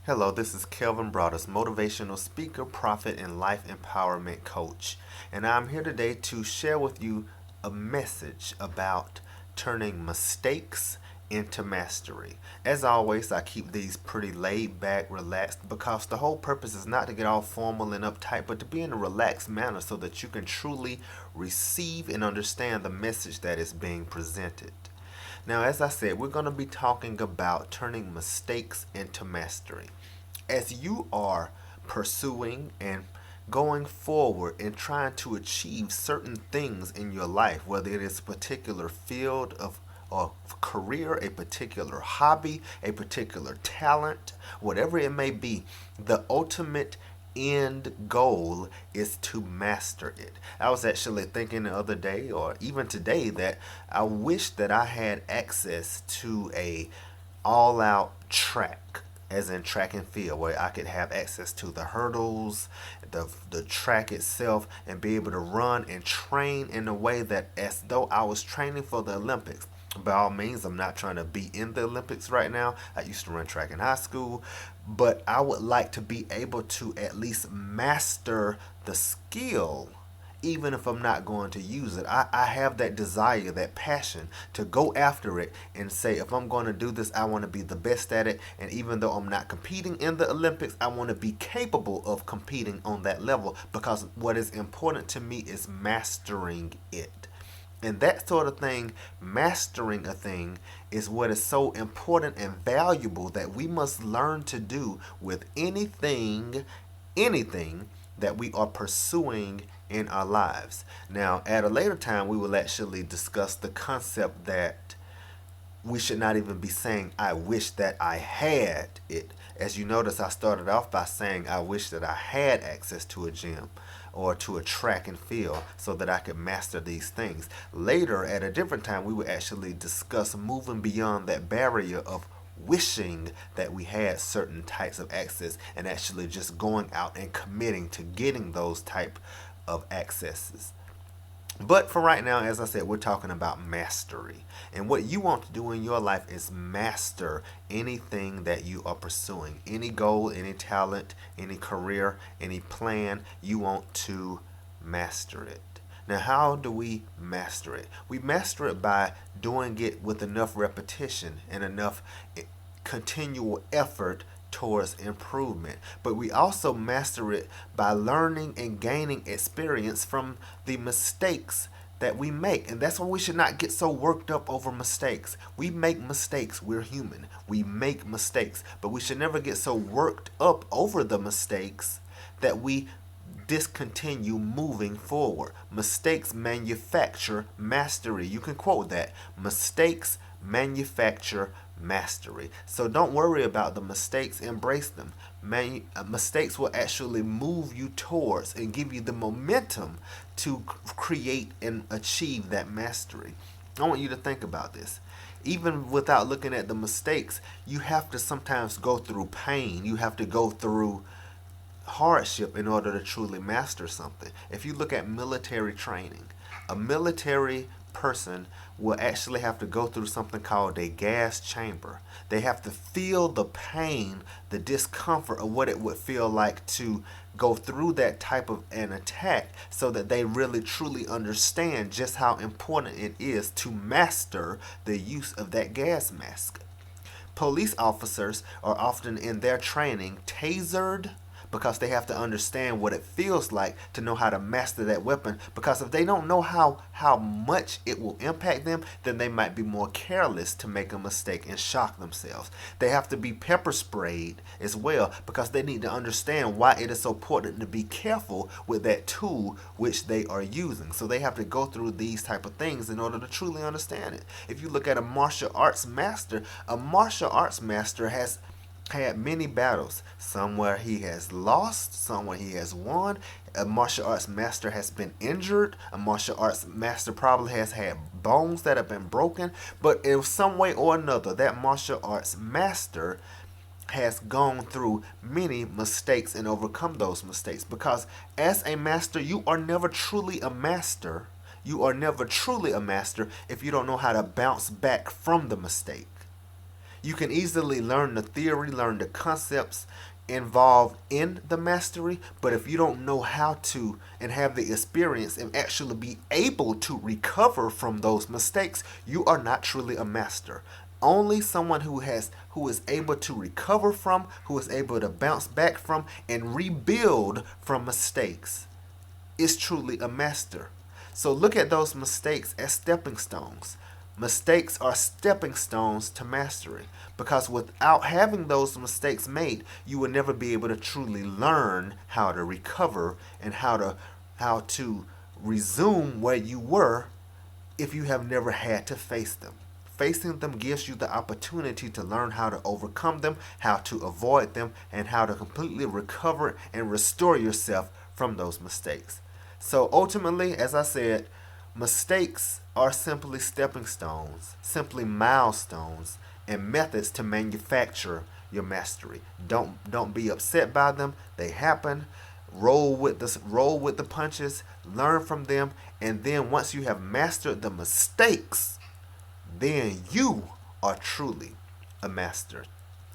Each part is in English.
Hello, this is Kelvin Broadus, motivational speaker, prophet, and life empowerment coach. And I'm here today to share with you a message about turning mistakes into mastery. As always, I keep these pretty laid back, relaxed, because the whole purpose is not to get all formal and uptight, but to be in a relaxed manner so that you can truly receive and understand the message that is being presented. Now, as I said, we're going to be talking about turning mistakes into mastery. As you are pursuing and going forward and trying to achieve certain things in your life, whether it is a particular field of or career, a particular hobby, a particular talent, whatever it may be, the ultimate end goal is to master it. I was actually thinking the other day or even today that I wish that I had access to a all out track, as in track and field, where I could have access to the hurdles, the track itself, and be able to run and train in a way that as though I was training for the Olympics. By all means, I'm not trying to be in the Olympics right now. I used to run track in high school, but I would like to be able to at least master the skill even if I'm not going to use it. I have that desire, that passion to go after it and say, if I'm going to do this, I want to be the best at it. And even though I'm not competing in the Olympics, I want to be capable of competing on that level, because what is important to me is mastering it. And that sort of thing, mastering a thing, is what is so important and valuable that we must learn to do with anything that we are pursuing in our lives. Now, at a later time, we will actually discuss the concept that we should not even be saying, I wish that I had it. As you notice, I started off by saying, I wish that I had access to a gym or to a track and field so that I could master these things. Later, at a different time, we will actually discuss moving beyond that barrier of wishing that we had certain types of access and actually just going out and committing to getting those type of accesses. But for right now, as I said, we're talking about mastery. And what you want to do in your life is master anything that you are pursuing. Any goal, any talent, any career, any plan, you want to master it. Now, how do we master it? We master it by doing it with enough repetition and enough continual effort towards improvement. But we also master it by learning and gaining experience from the mistakes that we make. And that's why we should not get so worked up over mistakes. We make mistakes. We're human. We make mistakes. But we should never get so worked up over the mistakes that we discontinue moving forward. Mistakes manufacture mastery. You can quote that. Mistakes manufacture mastery. So don't worry about the mistakes, embrace them. Mistakes will actually move you towards and give you the momentum to create and achieve that mastery. I want you to think about this. Even without looking at the mistakes, you have to sometimes go through pain. You have to go through hardship in order to truly master something. If you look at military training, a military person will actually have to go through something called a gas chamber. They have to feel the pain, the discomfort of what it would feel like to go through that type of an attack so that they really truly understand just how important it is to master the use of that gas mask. Police officers are often in their training tasered because they have to understand what it feels like to know how to master that weapon. Because if they don't know how much it will impact them, then they might be more careless to make a mistake and shock themselves. They have to be pepper sprayed as well because they need to understand why it is so important to be careful with that tool which they are using. So they have to go through these type of things in order to truly understand it. If you look at a martial arts master has had many battles. Some where he has lost, some where he has won. A martial arts master has been injured. A martial arts master probably has had bones that have been broken. But in some way or another, that martial arts master has gone through many mistakes and overcome those mistakes. Because as a master, you are never truly a master. You are never truly a master if you don't know how to bounce back from the mistake. You can easily learn the theory, learn the concepts involved in the mastery, but if you don't know how to and have the experience and actually be able to recover from those mistakes, you are not truly a master. Only someone who is able to recover from, who is able to bounce back from and rebuild from mistakes is truly a master. So look at those mistakes as stepping stones. Mistakes are stepping stones to mastery, because without having those mistakes made, you will never be able to truly learn how to recover and how to resume where you were if you have never had to face them. Facing them gives you the opportunity to learn how to overcome them, how to avoid them, and how to completely recover and restore yourself from those mistakes. So ultimately, as I said, mistakes are simply stepping stones, simply milestones, and methods to manufacture your mastery. Don't be upset by them. They happen. Roll with the punches, learn from them, and then once you have mastered the mistakes, then you are truly a master.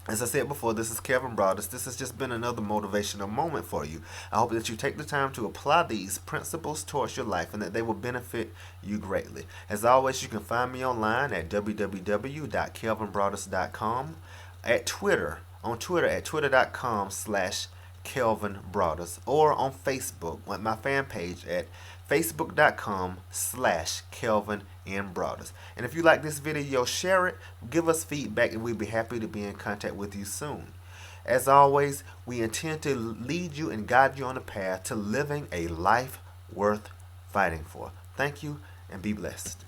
As I said before, this is Kelvin Broadus. This has just been another motivational moment for you. I hope that you take the time to apply these principles towards your life and that they will benefit you greatly. As always, you can find me online at www.kelvinbroadus.com, on Twitter at twitter.com/Kelvin Broadus, or on Facebook with my fan page at facebook.com/Kelvin N Broadus. And if you like this video, share it, give us feedback, and we'd be happy to be in contact with you soon. As always, we intend to lead you and guide you on the path to living a life worth fighting for. Thank you and be blessed.